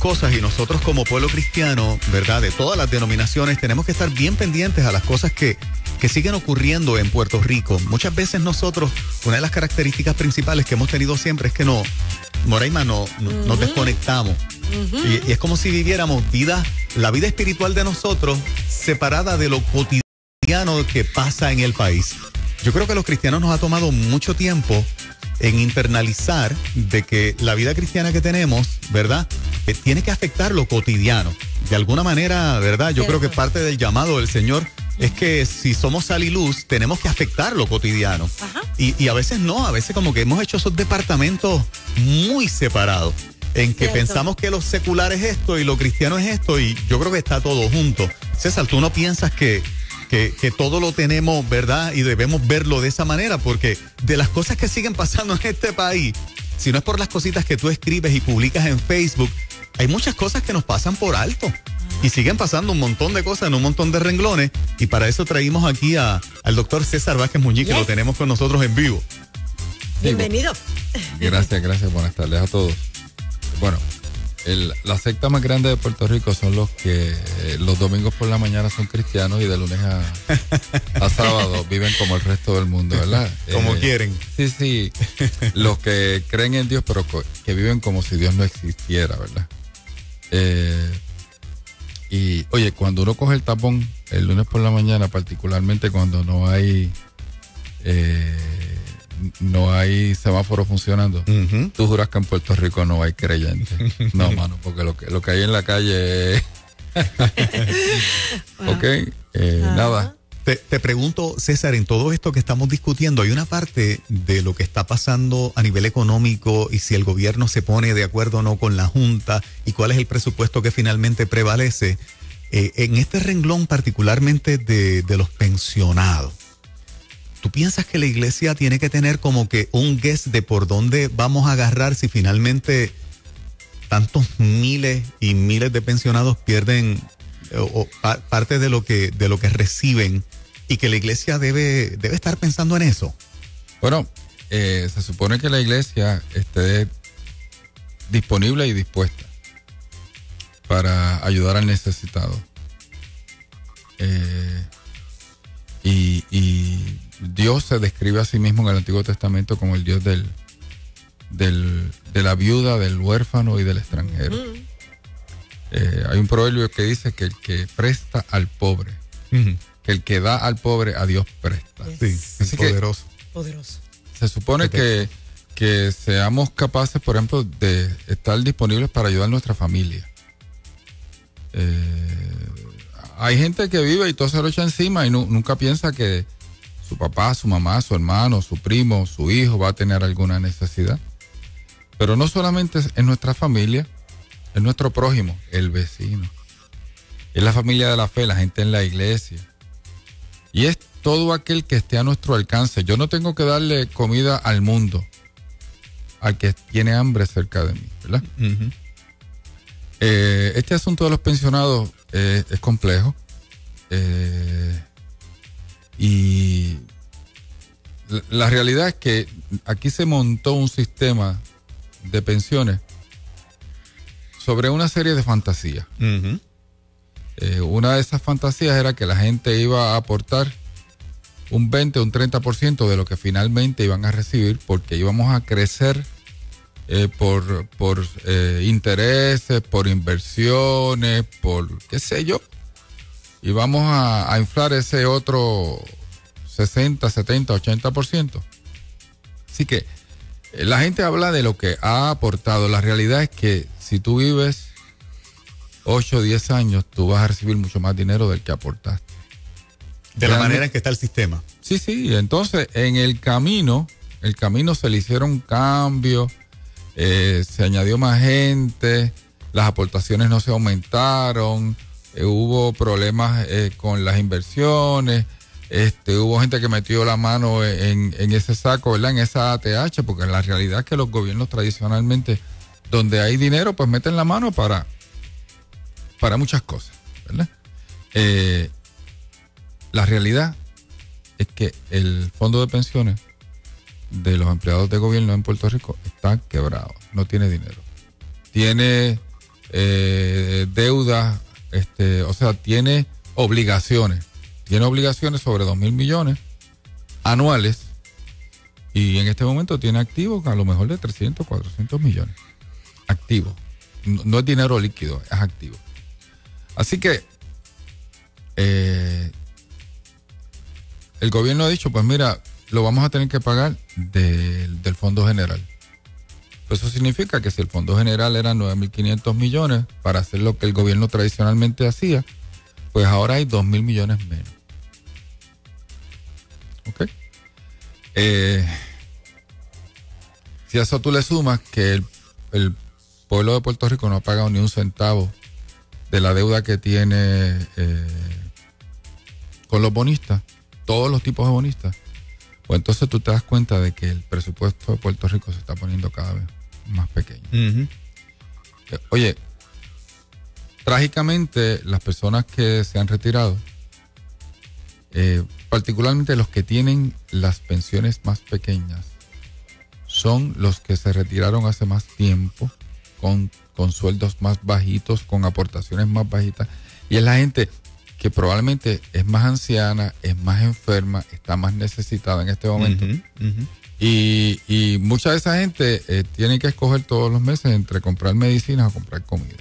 cosas y nosotros como pueblo cristiano, ¿verdad? De todas las denominaciones, tenemos que estar bien pendientes a las cosas que siguen ocurriendo en Puerto Rico. Muchas veces nosotros, una de las características principales que hemos tenido siempre es que Moraima, nos desconectamos. Y es como si viviéramos la vida espiritual de nosotros separada de lo cotidiano que pasa en el país. Yo creo que a los cristianos nos ha tomado mucho tiempo en internalizar de que la vida cristiana que tenemos, ¿verdad? Tiene que afectar lo cotidiano. De alguna manera, ¿verdad? Yo creo que parte del llamado del Señor es que si somos sal y luz, tenemos que afectar lo cotidiano. Y a veces no, a veces como que hemos hecho esos departamentos muy separados, en que pensamos que lo secular es esto y lo cristiano es esto, y yo creo que está todo junto. César, ¿tú no piensas que todo lo tenemos, ¿verdad? Y debemos verlo de esa manera, porque de las cosas que siguen pasando en este país, si no es por las cositas que tú escribes y publicas en Facebook, hay muchas cosas que nos pasan por alto. Y siguen pasando un montón de cosas en un montón de renglones. Y para eso traímos aquí al doctor César Vázquez Muñiz, que lo tenemos con nosotros en vivo. Bienvenido. Gracias. Buenas tardes a todos. Bueno, la secta más grande de Puerto Rico son los que los domingos por la mañana son cristianos y de lunes a sábado viven como el resto del mundo, ¿verdad? Como quieren. Sí. Los que creen en Dios, pero que viven como si Dios no existiera, ¿verdad? Y oye, cuando uno coge el tapón el lunes por la mañana, particularmente cuando no hay semáforo funcionando, tú juras que en Puerto Rico no hay creyentes. No, mano, porque lo que hay en la calle es... Ok, nada. Te pregunto, César, en todo esto que estamos discutiendo, hay una parte de lo que está pasando a nivel económico y si el gobierno se pone de acuerdo o no con la Junta y cuál es el presupuesto que finalmente prevalece. En este renglón particularmente de los pensionados, ¿tú piensas que la iglesia tiene que tener como que un guess de por dónde vamos a agarrar si finalmente tantos miles y miles de pensionados pierden parte de lo que reciben, y que la iglesia debe estar pensando en eso? Bueno, se supone que la iglesia esté disponible y dispuesta para ayudar al necesitado. Y Dios se describe a sí mismo en el Antiguo Testamento como el Dios de la viuda, del huérfano y del extranjero. Hay un proverbio que dice que el que presta al pobre, que el que da al pobre, a Dios presta. Sí, es poderoso. Se supone que seamos capaces, por ejemplo, de estar disponibles para ayudar a nuestra familia. Hay gente que vive y todo se lo echa encima y nunca piensa que su papá, su mamá, su hermano, su primo, su hijo va a tener alguna necesidad. Pero no solamente es nuestra familia, es nuestro prójimo, el vecino. Es la familia de la fe, la gente en la iglesia. Y es todo aquel que esté a nuestro alcance. Yo no tengo que darle comida al mundo, al que tiene hambre cerca de mí, ¿verdad? Este asunto de los pensionados es complejo. Y la realidad es que aquí se montó un sistema de pensiones sobre una serie de fantasías. Una de esas fantasías era que la gente iba a aportar un 20 o un 30% de lo que finalmente iban a recibir, porque íbamos a crecer por intereses, por inversiones, por qué sé yo, y vamos a inflar ese otro 60, 70, 80%. Así que la gente habla de lo que ha aportado. La realidad es que si tú vives 8 o 10 años, tú vas a recibir mucho más dinero del que aportaste. De la manera en que está el sistema. Sí. Entonces, en el camino se le hicieron cambios, se añadió más gente, las aportaciones no se aumentaron, hubo problemas con las inversiones, hubo gente que metió la mano en ese saco, ¿verdad? En esa ATH, porque la realidad es que los gobiernos tradicionalmente, donde hay dinero, pues meten la mano para muchas cosas, ¿verdad? La realidad es que el fondo de pensiones de los empleados de gobierno en Puerto Rico está quebrado, no tiene dinero. Tiene deudas, o sea, tiene obligaciones sobre 2.000 millones anuales, y en este momento tiene activos a lo mejor de 300, 400 millones. Activo. No es dinero líquido, es activo. Así que el gobierno ha dicho, pues mira, lo vamos a tener que pagar del Fondo General. Pues eso significa que si el Fondo General era 9.500 millones para hacer lo que el gobierno tradicionalmente hacía, pues ahora hay 2.000 millones menos. ¿Ok? Si a eso tú le sumas que el pueblo de Puerto Rico no ha pagado ni un centavo de la deuda que tiene con los bonistas, todos los tipos de bonistas, pues entonces tú te das cuenta de que el presupuesto de Puerto Rico se está poniendo cada vez más pequeño. Uh-huh. Oye, trágicamente las personas que se han retirado, particularmente los que tienen las pensiones más pequeñas, son los que se retiraron hace más tiempo, con sueldos más bajitos, con aportaciones más bajitas, y es la gente que probablemente es más anciana, es más enferma, está más necesitada en este momento. Uh-huh, uh-huh. Y mucha de esa gente tiene que escoger todos los meses entre comprar medicinas o comprar comida.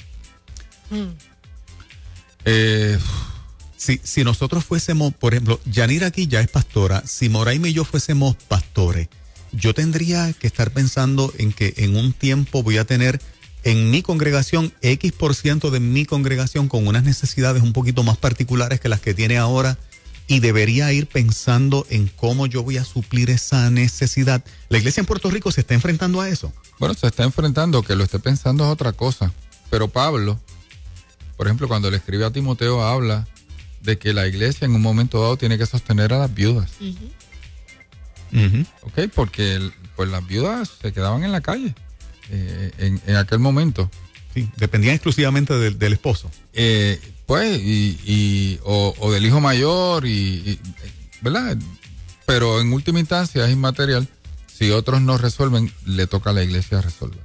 Si nosotros fuésemos, por ejemplo, Yanira aquí ya es pastora, si Moraima y yo fuésemos pastores, yo tendría que estar pensando en que en un tiempo voy a tener en mi congregación X% de mi congregación con unas necesidades un poquito más particulares que las que tiene ahora, y debería ir pensando en cómo yo voy a suplir esa necesidad. ¿La iglesia en Puerto Rico se está enfrentando a eso? Bueno, se está enfrentando, que lo esté pensando es otra cosa. Pero Pablo, por ejemplo, cuando le escribe a Timoteo, habla de que la iglesia en un momento dado tiene que sostener a las viudas. Uh-huh. Uh-huh. Ok, porque pues las viudas se quedaban en la calle en aquel momento. Sí, dependían exclusivamente del esposo. Pues, o del hijo mayor, ¿verdad? Pero en última instancia es inmaterial. Si otros no resuelven, le toca a la iglesia resolver.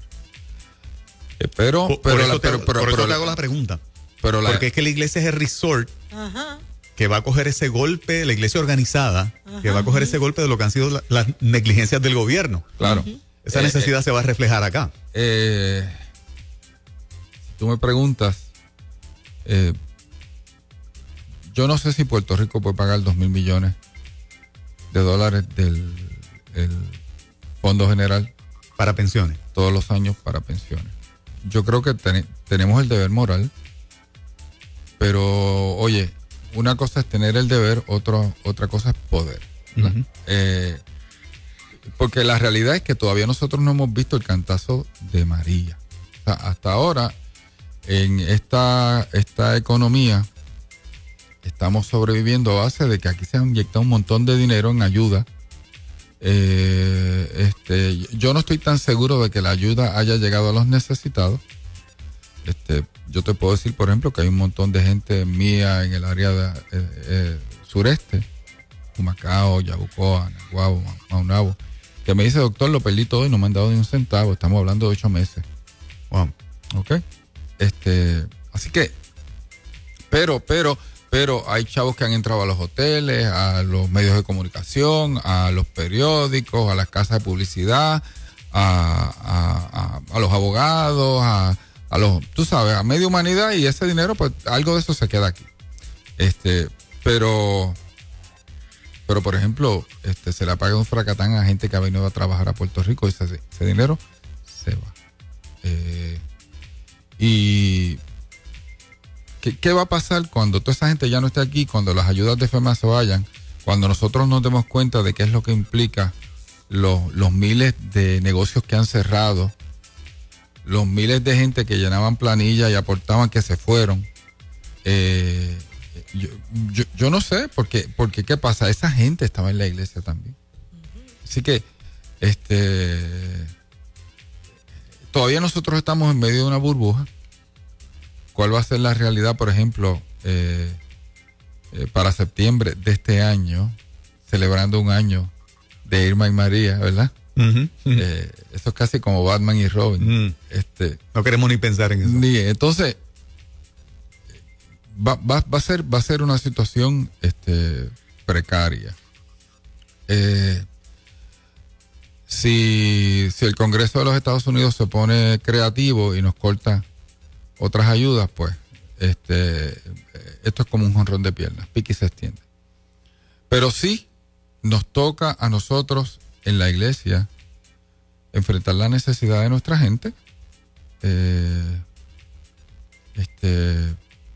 Por eso te hago la pregunta. Porque es que la iglesia es el resort. Ajá. Que va a coger ese golpe, la iglesia organizada, ajá, que va a coger ese golpe de lo que han sido las negligencias del gobierno. Claro. Uh-huh. Esa necesidad se va a reflejar acá. Si tú me preguntas, yo no sé si Puerto Rico puede pagar 2.000 millones de dólares del Fondo General para pensiones. Todos los años para pensiones. Yo creo que tenemos el deber moral, pero oye, una cosa es tener el deber, otra cosa es poder. Uh-huh. Porque la realidad es que todavía nosotros no hemos visto el cantazo de María. O sea, hasta ahora, en esta economía, estamos sobreviviendo a base de que aquí se han inyectado un montón de dinero en ayuda. Yo no estoy tan seguro de que la ayuda haya llegado a los necesitados. Yo te puedo decir, por ejemplo, que hay un montón de gente mía en el área sureste, Humacao, Yabucoa, Naguabo, Maunabo, que me dice, doctor, lo perdí todo y no me han dado ni un centavo. Estamos hablando de 8 meses. Wow. ¿Ok? Así que, pero hay chavos que han entrado a los hoteles, a los medios de comunicación, a los periódicos, a las casas de publicidad, a los abogados, a los, tú sabes, a media humanidad, y ese dinero, pues algo de eso se queda aquí. Pero por ejemplo, se le paga un fracatán a gente que ha venido a trabajar a Puerto Rico, y ese dinero se va. Y ¿qué va a pasar cuando toda esa gente ya no esté aquí, cuando las ayudas de FEMA se vayan, cuando nosotros nos demos cuenta de qué es lo que implica los miles de negocios que han cerrado, los miles de gente que llenaban planillas y aportaban que se fueron? Yo no sé, porque ¿qué pasa? Esa gente estaba en la iglesia también. Así que todavía nosotros estamos en medio de una burbuja. ¿Cuál va a ser la realidad, por ejemplo, para septiembre de este año, celebrando un año de Irma y María, ¿verdad? Eso es casi como Batman y Robin. No queremos ni pensar en eso. Entonces, va a ser una situación precaria. Si el Congreso de los Estados Unidos se pone creativo y nos corta otras ayudas, pues esto es como un jonrón de piernas, pique y se extiende. Pero sí nos toca a nosotros en la iglesia enfrentar la necesidad de nuestra gente.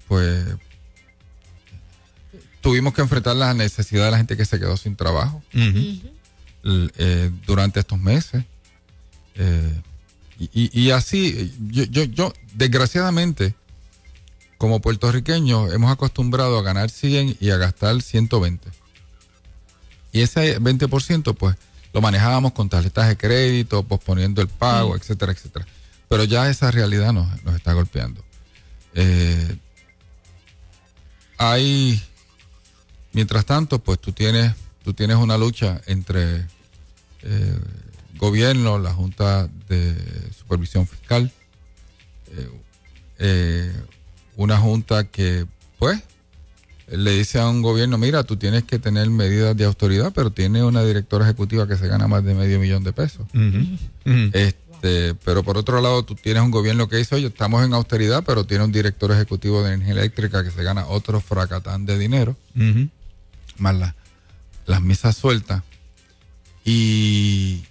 Pues tuvimos que enfrentar la necesidad de la gente que se quedó sin trabajo durante estos meses. Y así, yo desgraciadamente, como puertorriqueños, hemos acostumbrado a ganar 100 y a gastar 120. Y ese 20%, pues, lo manejábamos con tarjetas de crédito, posponiendo el pago, etcétera, etcétera. Pero ya esa realidad nos está golpeando. Mientras tanto, pues tú tienes una lucha entre gobierno, la Junta de Supervisión Fiscal, una junta que, pues, le dice a un gobierno, mira, tú tienes que tener medidas de autoridad, pero tiene una directora ejecutiva que se gana más de $500,000. Pero por otro lado, tú tienes un gobierno que dice, oye, estamos en austeridad, pero tiene un director ejecutivo de energía eléctrica que se gana otro fracatán de dinero, más las misas sueltas. Y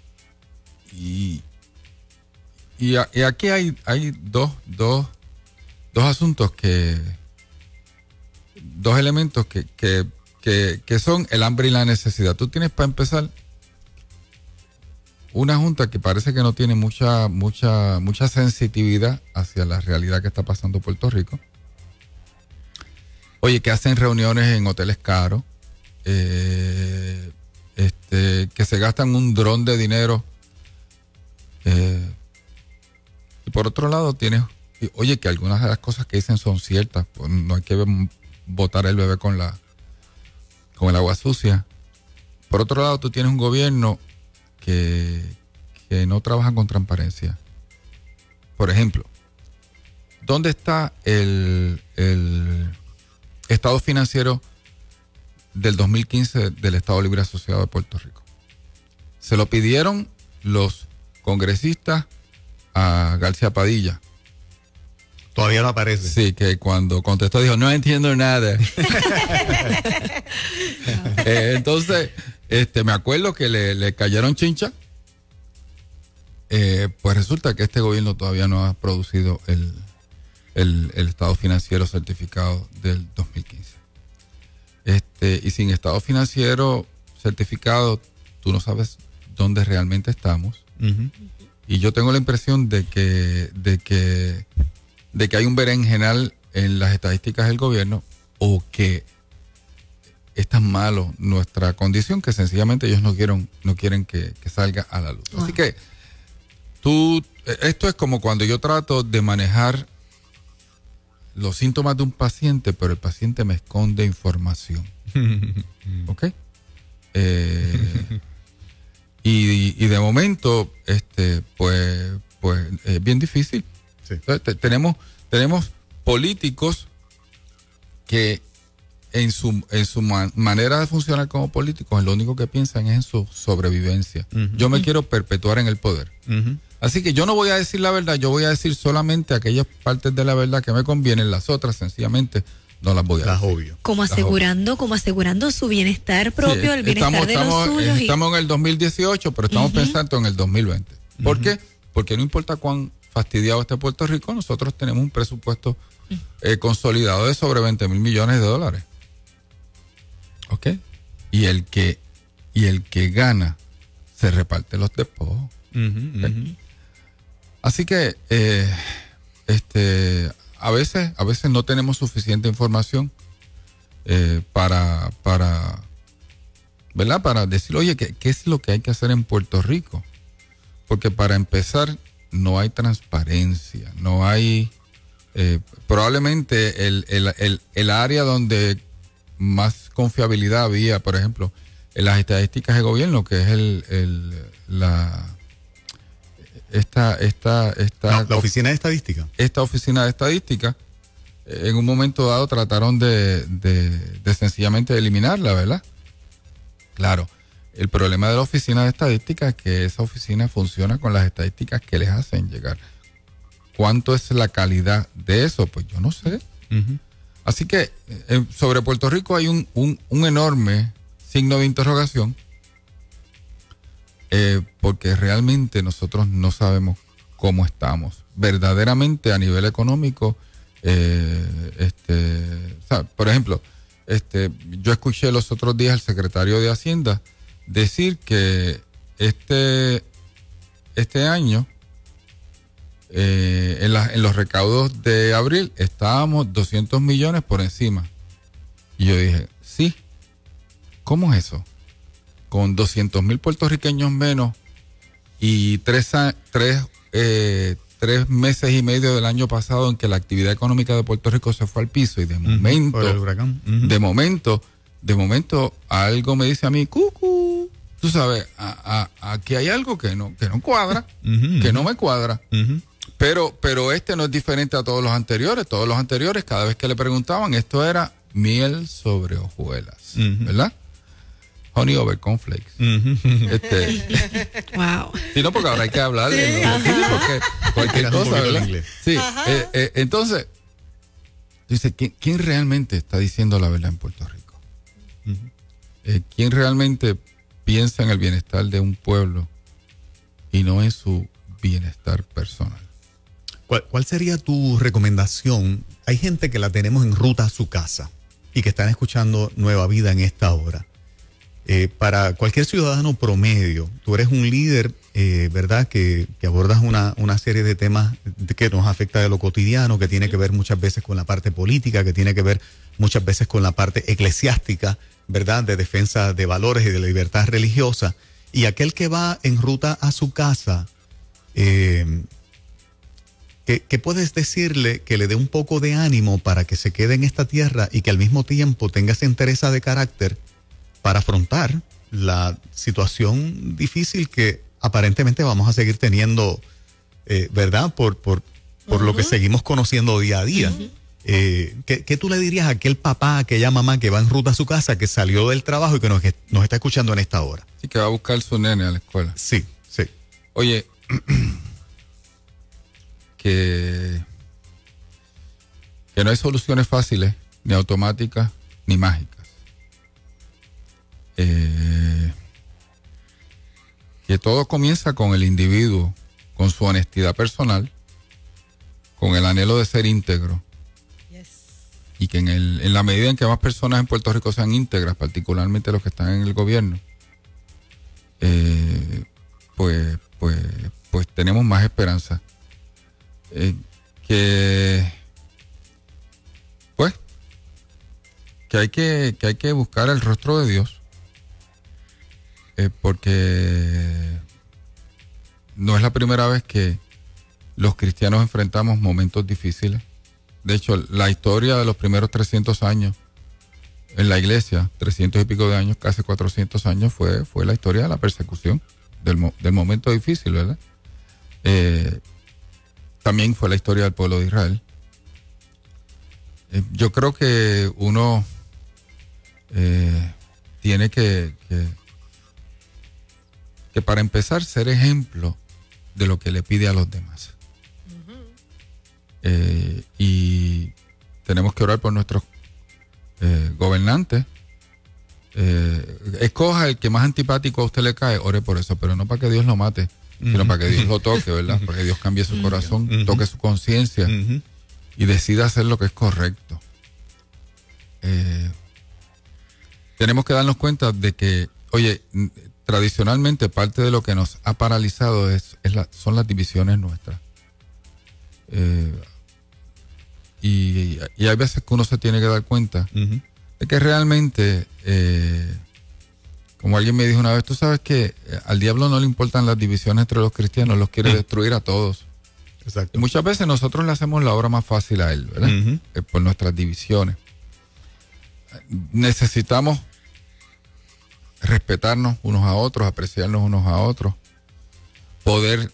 aquí hay dos asuntos dos elementos que son el hambre y la necesidad. Tú tienes, para empezar, una junta que parece que no tiene mucha sensitividad hacia la realidad que está pasando en Puerto Rico. Oye, que hacen reuniones en hoteles caros, que se gastan un dron de dinero. Y por otro lado tienes, oye, que algunas de las cosas que dicen son ciertas, pues no hay que botar el bebé con el agua sucia. Por otro lado, tú tienes un gobierno que no trabaja con transparencia. Por ejemplo, ¿dónde está el estado financiero del 2015 del Estado Libre Asociado de Puerto Rico? Se lo pidieron los congresistas a García Padilla. Todavía no aparece. Sí, que cuando contestó dijo, no entiendo nada. Entonces, me acuerdo que le cayeron chincha. Pues resulta que este gobierno todavía no ha producido el estado financiero certificado del 2015. Y sin estado financiero certificado, tú no sabes dónde realmente estamos. Y yo tengo la impresión de que hay un berenjenal en las estadísticas del gobierno, o que es tan malo nuestra condición que sencillamente ellos no quieren que salga a la luz. Así que esto es como cuando yo trato de manejar los síntomas de un paciente, pero el paciente me esconde información. ¿Ok? Y de momento, pues es bien difícil. Sí. Entonces, tenemos políticos que en su manera de funcionar como políticos, lo único que piensan es en su sobrevivencia. Yo me quiero perpetuar en el poder. Así que yo no voy a decir la verdad, yo voy a decir solamente aquellas partes de la verdad que me convienen, las otras sencillamente no las voy a decir. Obvio. Como asegurando su bienestar propio, el bienestar de los suyos. Estamos en el 2018, pero estamos pensando en el 2020. ¿Por qué? Porque no importa cuán fastidiado esté Puerto Rico, nosotros tenemos un presupuesto consolidado de sobre $20,000 millones. ¿Ok? Y el que gana se reparte los despojos. ¿Okay? Así que a veces no tenemos suficiente información para ¿verdad? Para decir, oye, ¿qué es lo que hay que hacer en Puerto Rico? Porque para empezar, no hay transparencia, no hay probablemente el área donde más confiabilidad había, por ejemplo, las estadísticas de gobierno, que es la oficina de estadística. Esta oficina de estadística, en un momento dado trataron de sencillamente eliminarla, ¿verdad? Claro, el problema de la oficina de estadística es que esa oficina funciona con las estadísticas que les hacen llegar. ¿Cuánto es la calidad de eso? Pues yo no sé. Uh-huh. Así que sobre Puerto Rico hay un enorme signo de interrogación, porque realmente nosotros no sabemos cómo estamos verdaderamente a nivel económico. Por ejemplo, yo escuché los otros días al secretario de Hacienda decir que este año en los recaudos de abril estábamos 200 millones por encima. Y yo dije, sí, ¿cómo es eso? Con 200,000 puertorriqueños menos y tres meses y medio del año pasado en que la actividad económica de Puerto Rico se fue al piso, y de momento, por el huracán. de momento algo me dice a mí, cucú, tú sabes, aquí hay algo que no cuadra, que no me cuadra. Pero no es diferente a todos los anteriores. Todos los anteriores, cada vez que le preguntaban, esto era miel sobre hojuelas, ¿verdad? Honey over cornflakes. Wow. Sí, no, porque ahora hay que hablar de porque cualquier cosa, ¿verdad? Sí. Entonces, dice, ¿quién realmente está diciendo la verdad en Puerto Rico? ¿Quién realmente piensa en el bienestar de un pueblo y no en su bienestar personal? ¿Cuál sería tu recomendación? Hay gente que la tenemos en ruta a su casa y que están escuchando Nueva Vida en esta hora. Para cualquier ciudadano promedio, tú eres un líder, ¿verdad? Que abordas una serie de temas que nos afecta de lo cotidiano, que tiene que ver muchas veces con la parte política, que tiene que ver muchas veces con la parte eclesiástica, ¿verdad? De defensa de valores y de la libertad religiosa. Y aquel que va en ruta a su casa, ¿qué puedes decirle que le dé un poco de ánimo para que se quede en esta tierra y que al mismo tiempo tenga esa entereza de carácter para afrontar la situación difícil que aparentemente vamos a seguir teniendo, ¿verdad? Por lo que seguimos conociendo día a día. ¿Qué tú le dirías a aquel papá, a aquella mamá que va en ruta a su casa, que salió del trabajo y que nos está escuchando en esta hora? Sí, que va a buscar su nene a la escuela. Sí. Oye, que no hay soluciones fáciles, ni automáticas, ni mágicas. Que todo comienza con el individuo, con su honestidad personal, con el anhelo de ser íntegro. Yes. Y que en la medida en que más personas en Puerto Rico sean íntegras, particularmente los que están en el gobierno, pues tenemos más esperanza. Que hay que buscar el rostro de Dios, porque no es la primera vez que los cristianos enfrentamos momentos difíciles. De hecho, la historia de los primeros 300 años en la iglesia, 300 y pico de años, casi 400 años, fue la historia de la persecución, del momento difícil, ¿verdad? También fue la historia del pueblo de Israel. Yo creo que uno tiene que para empezar ser ejemplo de lo que le pide a los demás. Y tenemos que orar por nuestros gobernantes. Escoja el que más antipático a usted le cae, ore por eso, pero no para que Dios lo mate, sino para que Dios lo toque, ¿verdad? Para que Dios cambie su corazón, toque su conciencia y decida hacer lo que es correcto. Tenemos que darnos cuenta de que, oye, tradicionalmente parte de lo que nos ha paralizado son las divisiones nuestras. Y hay veces que uno se tiene que dar cuenta de que realmente, como alguien me dijo una vez, tú sabes que al diablo no le importan las divisiones entre los cristianos, los quiere destruir a todos. Exacto. Y muchas veces nosotros le hacemos la obra más fácil a él, ¿verdad? Por nuestras divisiones. Necesitamos respetarnos unos a otros, apreciarnos unos a otros, poder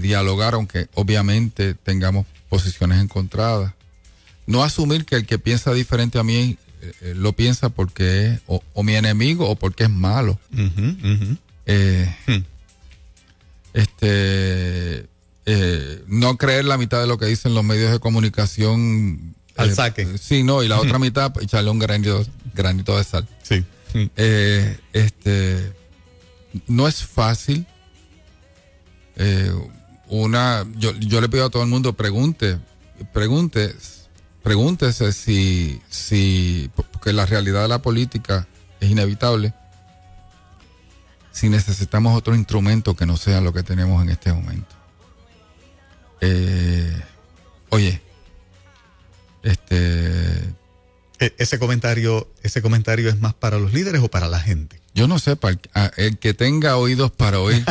dialogar, aunque obviamente tengamos posiciones encontradas. No asumir que el que piensa diferente a mí lo piensa porque es o mi enemigo o porque es malo. No creer la mitad de lo que dicen los medios de comunicación al saque. Sí, no, y la otra mitad echarle un granito de sal. Sí. No es fácil. Yo le pido a todo el mundo pregúntese si porque la realidad de la política es inevitable, si necesitamos otro instrumento que no sea lo que tenemos en este momento. Ese comentario es más para los líderes o para la gente. Yo no sé, el que tenga oídos para oír,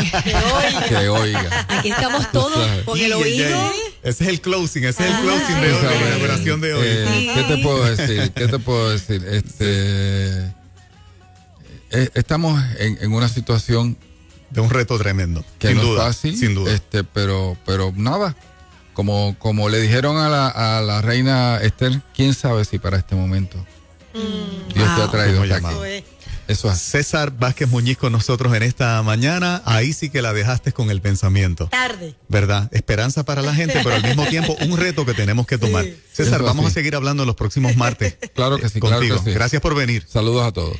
que oiga. Aquí estamos todos con el oído. Ese es el closing, de la inauguración de hoy. ¿Qué te puedo decir? Estamos en una situación de un reto tremendo. Que sin no duda, es fácil, sin duda. Pero nada. Como le dijeron a la reina Esther, quién sabe si para este momento Dios te ha traído hasta aquí. Eso es. César Vázquez Muñiz con nosotros en esta mañana. Ahí sí que la dejaste con el pensamiento. Tarde. ¿Verdad? Esperanza para la gente, pero al mismo tiempo un reto que tenemos que tomar. Sí. César, vamos a seguir hablando los próximos martes. Claro que sí, contigo. Claro que sí. Gracias por venir. Saludos a todos.